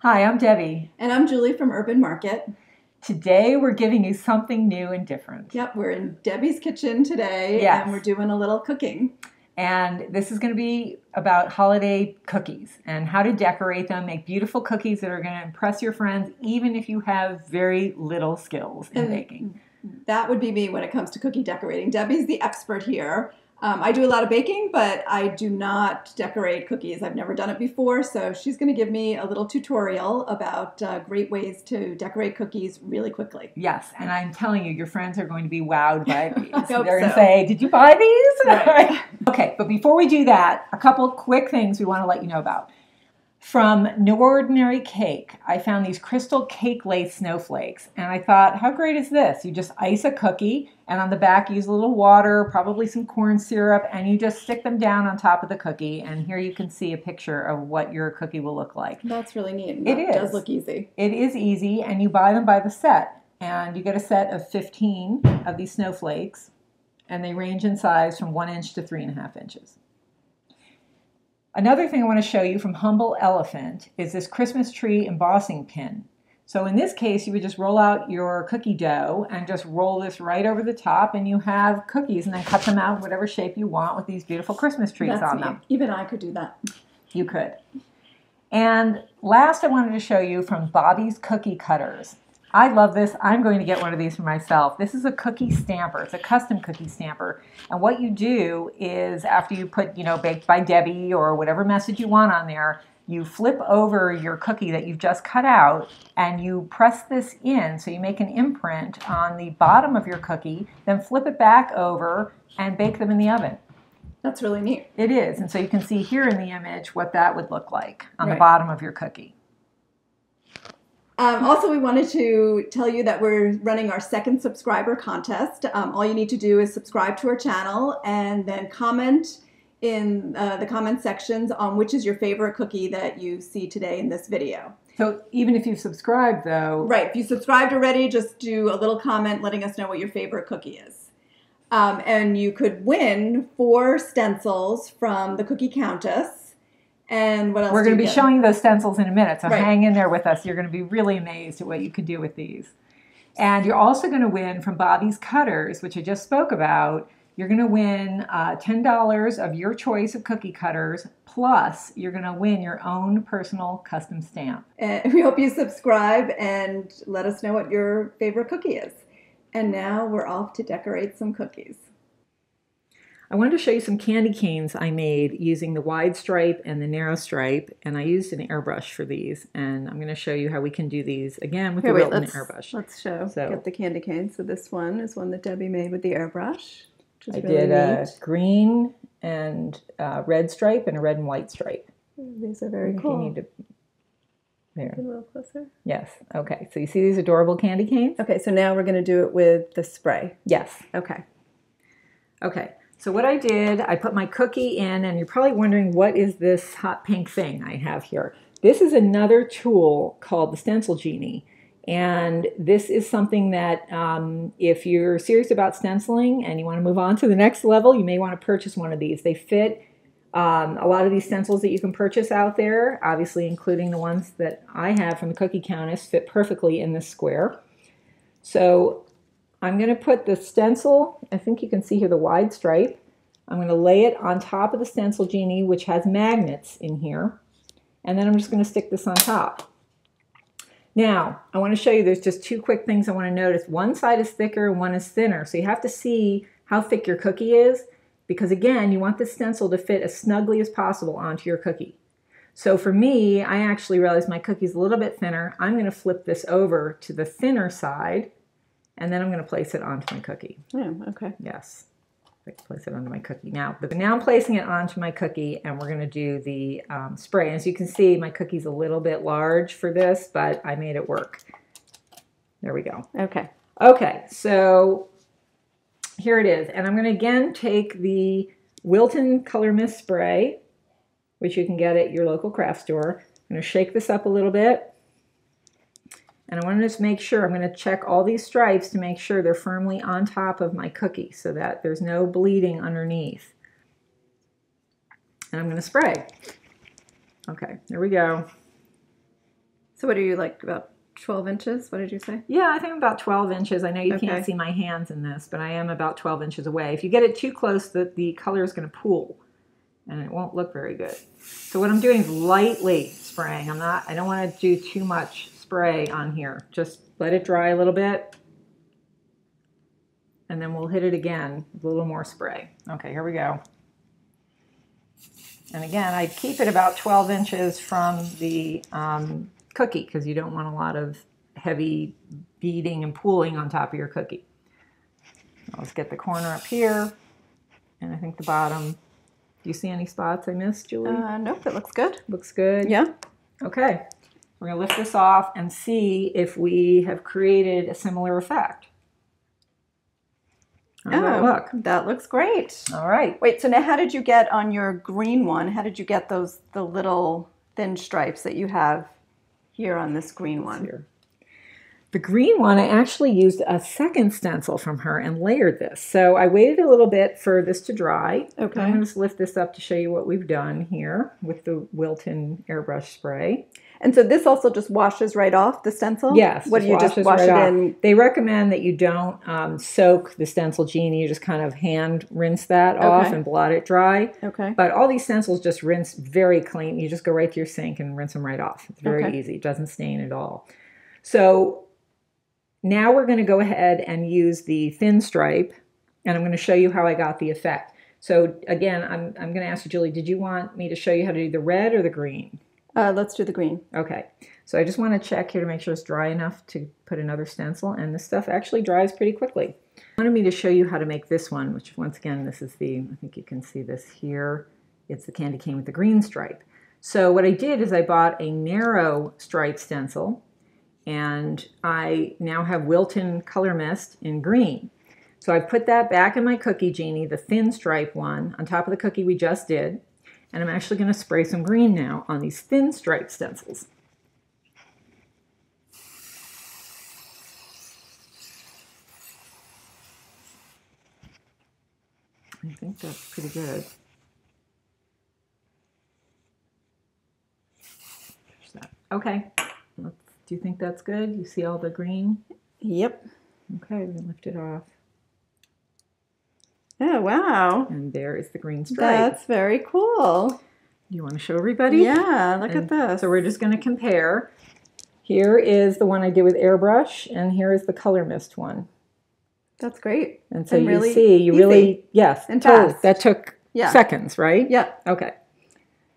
Hi, I'm Debbie. And I'm Julie from URBNmarket. Today we're giving you something new and different. Yep, we're in Debbie's kitchen today, Yes. And we're doing a little cooking. And this is going to be about holiday cookies and how to decorate them, make beautiful cookies that are going to impress your friends, even if you have very little skills in baking. That would be me when it comes to cookie decorating. Debbie's the expert here. I do a lot of baking, but I do not decorate cookies. I've never done it before, so she's going to give me a little tutorial about great ways to decorate cookies really quickly. Yes, and I'm telling you, your friends are going to be wowed by these. They're going to say, did you buy these? Right. Okay, but before we do that, a couple quick things we want to let you know about. From NoOrdinaryCake, I found these crystal cake lace snowflakes, and I thought, how great is this? You just ice a cookie, and on the back use a little water, probably some corn syrup, and you just stick them down on top of the cookie, and here you can see a picture of what your cookie will look like. That's really neat. It does look easy. It is easy, and you buy them by the set, and you get a set of 15 of these snowflakes, and they range in size from 1 inch to 3.5 inches. Another thing I want to show you from HumbleElephant is this Christmas tree embossing pin. So in this case, you would just roll out your cookie dough and just roll this right over the top, and you have cookies, and then cut them out in whatever shape you want with these beautiful Christmas trees on them. Even I could do that. You could. And last, I wanted to show you from BobbisCookiesCutters. I love this. I'm going to get one of these for myself. This is a cookie stamper. It's a custom cookie stamper. And what you do is after you put, baked by Debbie or whatever message you want on there, you flip over your cookie that you've just cut out and you press this in. So you make an imprint on the bottom of your cookie, then flip it back over and bake them in the oven. That's really neat. It is. And so you can see here in the image what that would look like on the bottom of your cookie. Also, we wanted to tell you that we're running our second subscriber contest. All you need to do is subscribe to our channel and then comment in the comment sections on which is your favorite cookie that you see today in this video. So even if you've subscribed, though... Right. If you subscribed already, just do a little comment letting us know what your favorite cookie is. And you could win 4 stencils from the Cookie Countess. And what else? We're going to be showing you those stencils in a minute, so hang in there with us. You're going to be really amazed at what you could do with these. And you're also going to win from BobbisCookiesCutters, which I just spoke about. You're going to win $10 of your choice of cookie cutters, plus you're going to win your own personal custom stamp. And we hope you subscribe and let us know what your favorite cookie is. And now we're off to decorate some cookies. I wanted to show you some candy canes I made using the wide stripe and the narrow stripe, and I used an airbrush for these, and I'm going to show you how we can do these again with the Wilton airbrush. Let's get the candy cane. So this one is one that Debbie made with the airbrush. I did a green and red stripe and a red and white stripe. These are very cool. You need to, there. A little closer. Yes. Okay. So you see these adorable candy canes? Okay. So now we're going to do it with the spray. Yes. Okay. Okay. So what I did, I put my cookie in, and you're probably wondering, what is this hot pink thing I have here? This is another tool called the Stencil Genie. And this is something that if you're serious about stenciling and you want to move on to the next level, you may want to purchase one of these. They fit a lot of these stencils that you can purchase out there, obviously including the ones that I have from the Cookie Countess, fit perfectly in this square. So I'm going to put the stencil, I think you can see here the wide stripe. I'm going to lay it on top of the Stencil Genie, which has magnets in here. And then I'm just going to stick this on top. Now, I want to show you, there's just 2 quick things I want to notice. One side is thicker and one is thinner. So you have to see how thick your cookie is, because again, you want the stencil to fit as snugly as possible onto your cookie. So for me, I actually realized my cookie's a little bit thinner. I'm going to flip this over to the thinner side, and then I'm going to place it onto my cookie. Oh, okay. Yes. Place it onto my cookie. Now I'm placing it onto my cookie, and we're going to do the spray. As you can see, my cookie's a little bit large for this, but I made it work. There we go. Okay. Okay, so here it is. And I'm going to again take the Wilton Color Mist Spray, which you can get at your local craft store. I'm going to shake this up a little bit. And I want to just make sure, I'm going to check all these stripes to make sure they're firmly on top of my cookie so that there's no bleeding underneath. And I'm going to spray. Okay, there we go. So what are you, like about 12 inches? What did you say? Yeah, I think I'm about 12 inches. I know you can't see my hands in this, but I am about 12 inches away. If you get it too close, the color is going to pool, and it won't look very good. So what I'm doing is lightly spraying. I don't want to do too much spray on here. Just let it dry a little bit, and then we'll hit it again with a little more spray. Okay, here we go. And again, I keep it about 12 inches from the cookie because you don't want a lot of heavy beading and pooling on top of your cookie. Let's get the corner up here, and I think the bottom. Do you see any spots I missed, Julie? Nope, it looks good. Looks good? Yeah. Okay, we're going to lift this off and see if we have created a similar effect. How does that look? That looks great. All right. Wait, so now how did you get on your green one, how did you get the little thin stripes that you have here on this green one? Here. The green one, I actually used a second stencil from her and layered this. So I waited a little bit for this to dry. Okay. I'm going to just lift this up to show you what we've done here with the Wilton airbrush spray. And so this also just washes right off the stencil? Yes. What do you just wash it in? They recommend that you don't soak the stencil genie. You just kind of hand rinse that off and blot it dry. Okay. But all these stencils just rinse very clean. You just go right to your sink and rinse them right off. It's very easy. It doesn't stain at all. So now we're going to go ahead and use the thin stripe, and I'm going to show you how I got the effect. So again, I'm going to ask you, Julie, did you want me to show you how to do the red or the green? Let's do the green. Okay, so I just want to check here to make sure it's dry enough to put another stencil, and this stuff actually dries pretty quickly. I wanted me to show you how to make this one, which once again, this is the, I think you can see this here. It's the candy cane with the green stripe. So what I did is I bought a narrow stripe stencil, and I now have Wilton Color Mist in green. So I put that back in my cookie genie, the thin stripe one, on top of the cookie we just did. And I'm actually going to spray some green now on these thin stripe stencils. I think that's pretty good. Okay, do you think that's good? You see all the green? Yep. Okay, we lift it off. Oh, wow. And there is the green stripe. That's very cool. Do you want to show everybody? Yeah, look at this. So we're just going to compare. Here is the one I did with airbrush, and here is the Color Mist one. That's great. And so you see, you really, yes, and fast. That took seconds, right? Yeah. Okay.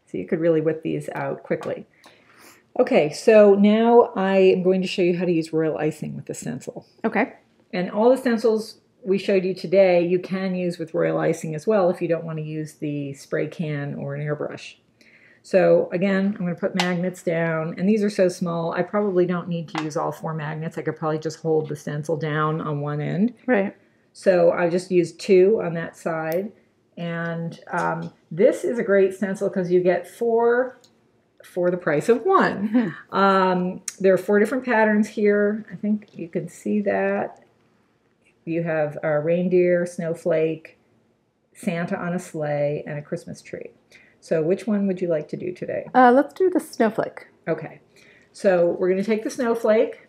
So you could really whip these out quickly. Okay, so now I am going to show you how to use royal icing with the stencil. Okay. And all the stencils we showed you today, you can use with royal icing as well if you don't want to use the spray can or an airbrush. So again, I'm going to put magnets down, and these are so small, I probably don't need to use all 4 magnets. I could probably just hold the stencil down on one end. Right. So I just used 2 on that side. And this is a great stencil because you get 4 for the price of 1. There are 4 different patterns here. I think you can see that. You have a reindeer, snowflake, Santa on a sleigh, and a Christmas tree. So which one would you like to do today? Let's do the snowflake. Okay. So we're going to take the snowflake,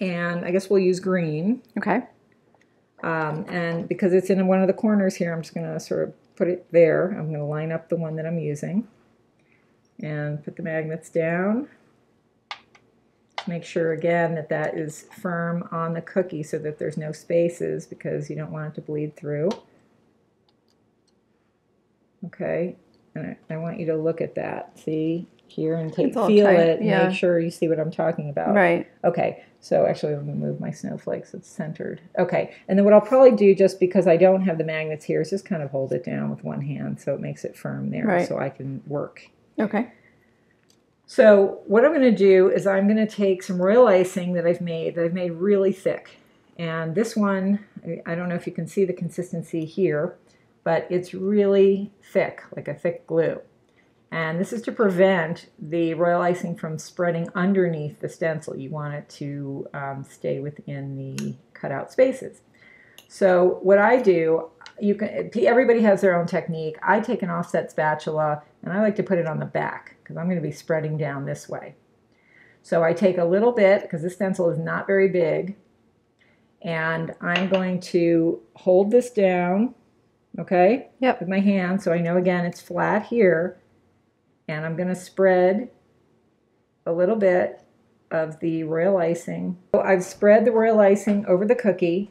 and I guess we'll use green. Okay. And because it's in one of the corners here, I'm just going to sort of put it there. I'm going to line up the one that I'm using and put the magnets down. Make sure again that that is firm on the cookie so that there's no spaces because you don't want it to bleed through. Okay, and I want you to look at that. See here and feel it. And make sure you see what I'm talking about. Right. Okay, so actually I'm going to move my snowflake so it's centered. Okay, and then what I'll probably do, just because I don't have the magnets here, is just kind of hold it down with one hand so it makes it firm there so I can work. Okay. So what I'm going to do is I'm going to take some royal icing that I've made really thick. And this one, I don't know if you can see the consistency here, but it's really thick, like a thick glue. And this is to prevent the royal icing from spreading underneath the stencil. You want it to stay within the cutout spaces. So what I do, everybody has their own technique. I take an offset spatula and I like to put it on the back because I'm going to be spreading down this way. So I take a little bit, because this stencil is not very big, and I'm going to hold this down, okay? Yep. With my hand, so I know again it's flat here, and I'm going to spread a little bit of the royal icing. So I've spread the royal icing over the cookie,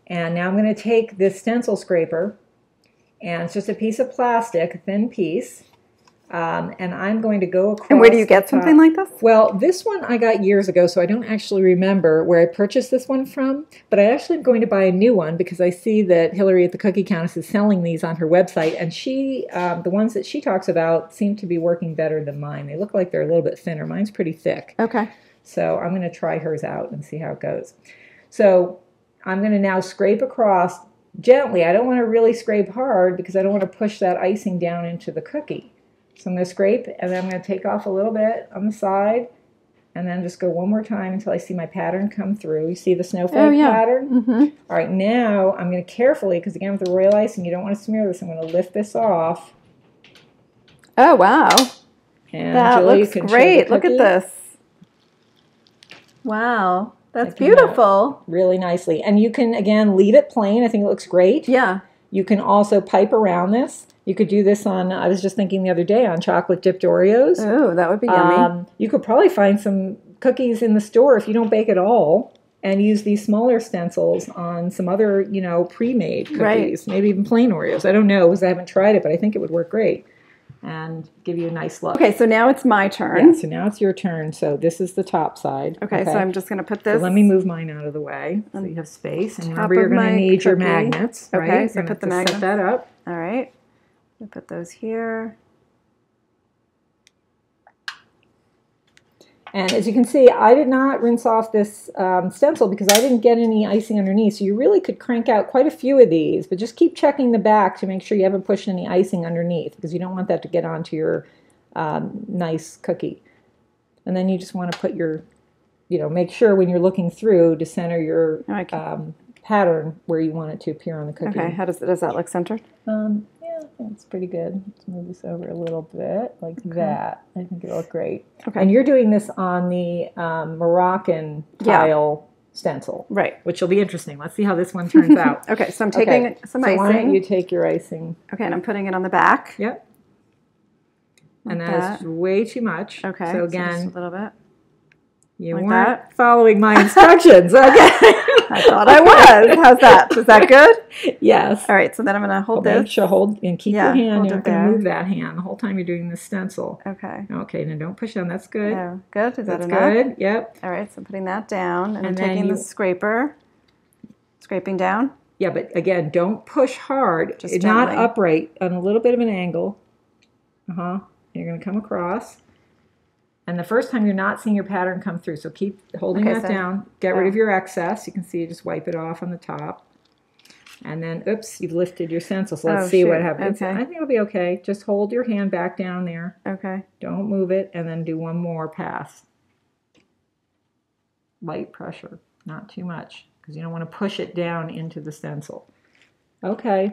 and now I'm going to take this stencil scraper, and it's just a piece of plastic, a thin piece, and I'm going to go across. And where do you get something like this? Well, this one I got years ago, so I don't actually remember where I purchased this one from, but I actually am going to buy a new one because I see that Hillary at the Cookie Countess is selling these on her website, and she, the ones that she talks about seem to be working better than mine. They look like they're a little bit thinner. Mine's pretty thick. Okay. So I'm going to try hers out and see how it goes. So I'm going to now scrape across gently. I don't want to really scrape hard because I don't want to push that icing down into the cookie. So I'm going to scrape, and then I'm going to take off a little bit on the side, and then just go one more time until I see my pattern come through. You see the snowflake pattern? Mm-hmm. All right, now I'm going to carefully, because again with the royal icing, you don't want to smear this. I'm going to lift this off. Oh, wow. And That Julie, looks you can great. show the Look at cookie. this. Wow. That's That came out beautiful. really nicely. And you can, again, leave it plain. I think it looks great. Yeah. You can also pipe around this. You could do this on, I was just thinking the other day, on chocolate dipped Oreos. Oh, that would be yummy. You could probably find some cookies in the store if you don't bake at all, and use these smaller stencils on some other, you know, pre-made cookies, Right. maybe even plain Oreos. I don't know because I haven't tried it, but I think it would work great and give you a nice look. Okay, so now it's my turn. Yeah, so now it's your turn. So this is the top side. Okay, so I'm just going to put this. So let me move mine out of the way so you have space. And top remember, you're of going to my need your cookie. magnets, Okay, right? so You're gonna put the have to set magnets. that up. All right. We put those here. And as you can see, I did not rinse off this stencil because I didn't get any icing underneath. So you really could crank out quite a few of these, but just keep checking the back to make sure you haven't pushed any icing underneath because you don't want that to get onto your nice cookie. And then you just want to put your, you know, make sure when you're looking through to center your pattern where you want it to appear on the cookie. Okay, does that look centered? Yeah, that's pretty good. Let's move this over a little bit like that. I think it'll look great. Okay. And you're doing this on the Moroccan tile stencil. Right. Which will be interesting. Let's see how this one turns out. Okay, so I'm taking some icing. Why don't you take your icing? Okay, and I'm putting it on the back. Yep. Like and that is way too much. Okay. So just again, a little bit. you like weren't that? following my instructions. Okay. I thought I was. How's that? Is that good? Yes. All right, so then I'm going to hold this. Make sure hold and keep your hand. hold You're it not going to there. move that hand the whole time you're doing this stencil. Okay. Okay, now don't push down. That's good. Oh, good. Is that That's enough? good. Yep. All right, so I'm putting that down, and I'm then taking the scraper, scraping down. Yeah, but again, don't push hard. Just not gently. upright, on a little bit of an angle. You're going to come across. And the first time you're not seeing your pattern come through, so keep holding that down. Get rid of your excess. You can see, just wipe it off on the top. And then, oops, you've lifted your stencil, so let's see what happens. Okay. I think it'll be okay. Just hold your hand back down there. Okay. Don't move it, and then do one more pass. Light pressure, not too much, because you don't want to push it down into the stencil. Okay,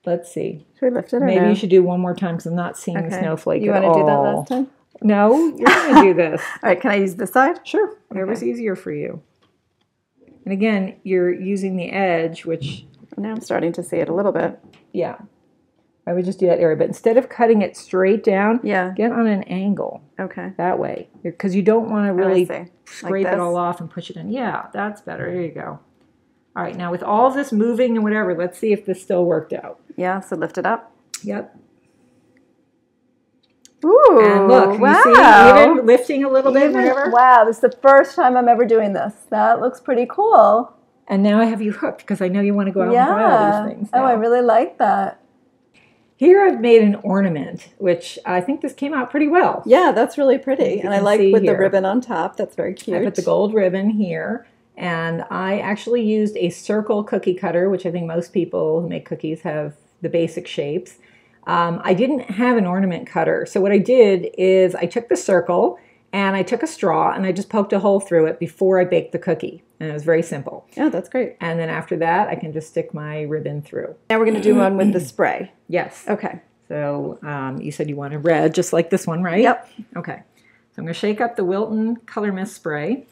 let's see. Should we lift it or Maybe no? you should do one more time because I'm not seeing the snowflake You at want to all. do that last time? No, you're going to do this. All right, can I use this side? Sure, whatever's easier for you. And again, you're using the edge, which... Now I'm starting to see it a little bit. Yeah, I would just do that area. But instead of cutting it straight down, get on an angle. Okay. That way. Because you don't want to really scrape Like it all off and push it in. Yeah, that's better. There you go. All right, now with all of this moving and whatever, let's see if this still worked out. Yeah, so lift it up. Yep. Ooh, And look, wow. you see, even lifting a little bit, whatever. Wow, this is the first time I'm ever doing this. That looks pretty cool. And now I have you hooked because I know you want to go out and buy all these things now. Oh, I really like that. Here I've made an ornament, which I think this came out pretty well. Yeah, that's really pretty. And I like with the ribbon on top. That's very cute. I put the gold ribbon here. And I actually used a circle cookie cutter, which I think most people who make cookies have the basic shapes. I didn't have an ornament cutter. So what I did is I took the circle and I took a straw and I just poked a hole through it before I baked the cookie. And it was very simple. Yeah, that's great. And then after that, I can just stick my ribbon through. Now we're going to do one with the spray. Yes. Okay. So you said you wanted red, just like this one, right? Yep. Okay. I'm going to shake up the Wilton Color Mist Spray.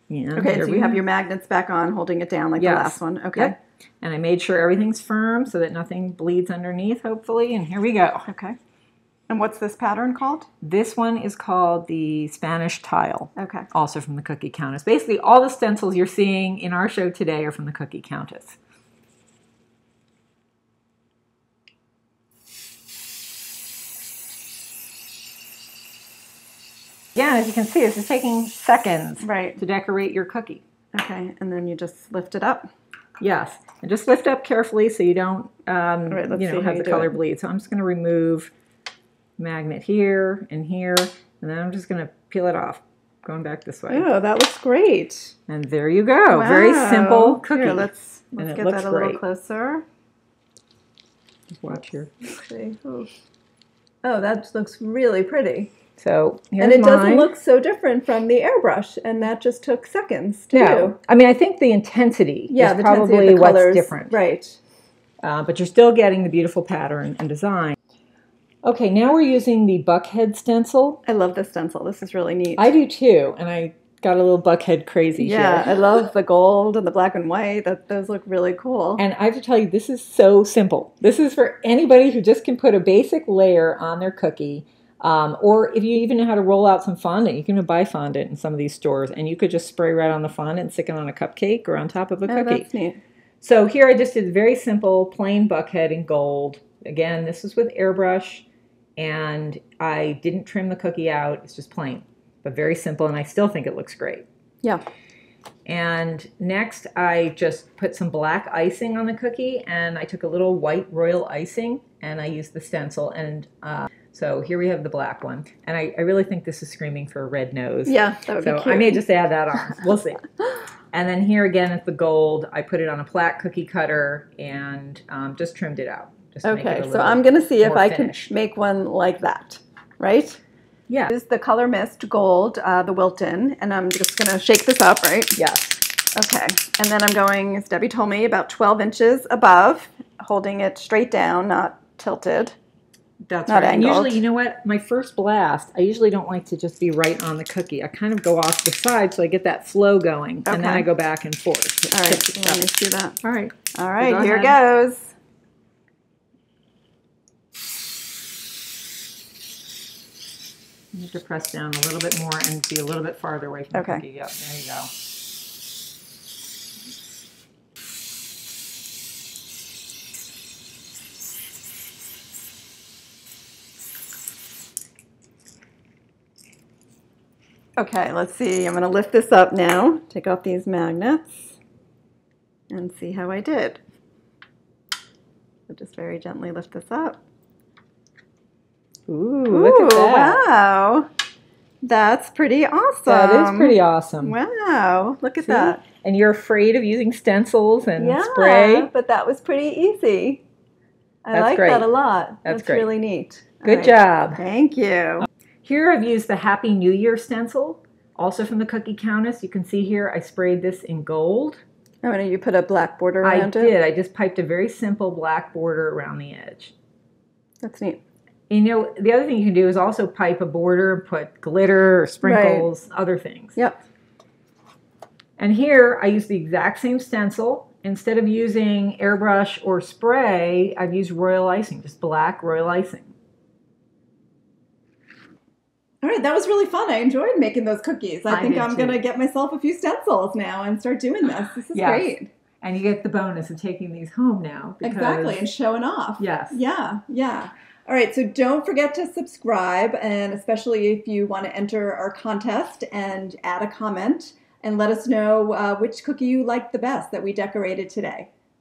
And okay, so you have your magnets back on, holding it down like the last one. Okay. Yep. And I made sure everything's firm so that nothing bleeds underneath, hopefully. And here we go. Okay. And what's this pattern called? This one is called the Spanish Tile. Okay. Also from the Cookie Countess. Basically, all the stencils you're seeing in our show today are from the Cookie Countess. Yeah, as you can see, this is taking seconds to decorate your cookie. Okay, and then you just lift it up. Yes, and just lift up carefully so you don't, have the color bleed. So I'm just going to remove magnet here, and then I'm just going to peel it off, going back this way. Oh, that looks great. And there you go. Wow. Very simple cookie. Here, let's get that a little closer. Just watch here. Okay. Oh, that looks really pretty. So here's and it mine. Doesn't look so different from the airbrush, and that just took seconds to do. I mean, I think the intensity is probably what's different. Right. But you're still getting the beautiful pattern and design. Okay, now we're using the Buckhead stencil. I love this stencil. This is really neat. I do too, and I got a little Buckhead crazy here. I love the gold and the black and white. Those look really cool. And I have to tell you, this is so simple. This is for anybody who just can put a basic layer on their cookie. Or if you even know how to roll out some fondant, you can buy fondant in some of these stores, and you could just spray right on the fondant and stick it on a cupcake or on top of a cookie. That's neat. So here I just did very simple, plain Buckhead in gold. Again, this is with airbrush, and I didn't trim the cookie out. It's just plain, but very simple, and I still think it looks great. Yeah. And next, I just put some black icing on the cookie, and I took a little white royal icing, and I used the stencil, and so here we have the black one. And I really think this is screaming for a red nose. Yeah, that would be cute. So I may just add that on. We'll see. And then here again at the gold, I put it on a flat cookie cutter and just trimmed it out. Just to make it a little so I'm going to see if I can finished. make one like that, right? Yeah. This is the Color Mist Gold, the Wilton, and I'm just going to shake this up, right? Yes. Okay, and then I'm going, as Debbie told me, about 12 inches above, holding it straight down, not tilted. That's not right. angled. And usually, you know what? My first blast, I usually don't like to just be right on the cookie. I kind of go off the side so I get that flow going, and then I go back and forth. All right, let me see that. All right. All right, here goes. You have to press down a little bit more and be a little bit farther away from the cookie. Yep, there you go. Okay, let's see. I'm going to lift this up now. Take off these magnets and see how I did. So just very gently lift this up. Ooh, look at that. Wow. That's pretty awesome. That is pretty awesome. Wow. Look at that. And you're afraid of using stencils and spray? But that was pretty easy. I like that a lot. That's great. Really neat. Good job. Thank you. Here I've used the Happy New Year stencil, also from the Cookie Countess. You can see here I sprayed this in gold. Oh, and you put a black border around it? I did. I just piped a very simple black border around the edge. That's neat. You know, the other thing you can do is also pipe a border and put glitter or sprinkles, other things. Yep. And here I use the exact same stencil. Instead of using airbrush or spray, I've used royal icing, just black royal icing. All right, that was really fun. I enjoyed making those cookies. I think I'm going to get myself a few stencils now and start doing this. This is great. And you get the bonus of taking these home now. Exactly, and showing off. Yes. Yeah, yeah. All right, so don't forget to subscribe, and especially if you want to enter our contest and add a comment and let us know which cookie you liked the best that we decorated today.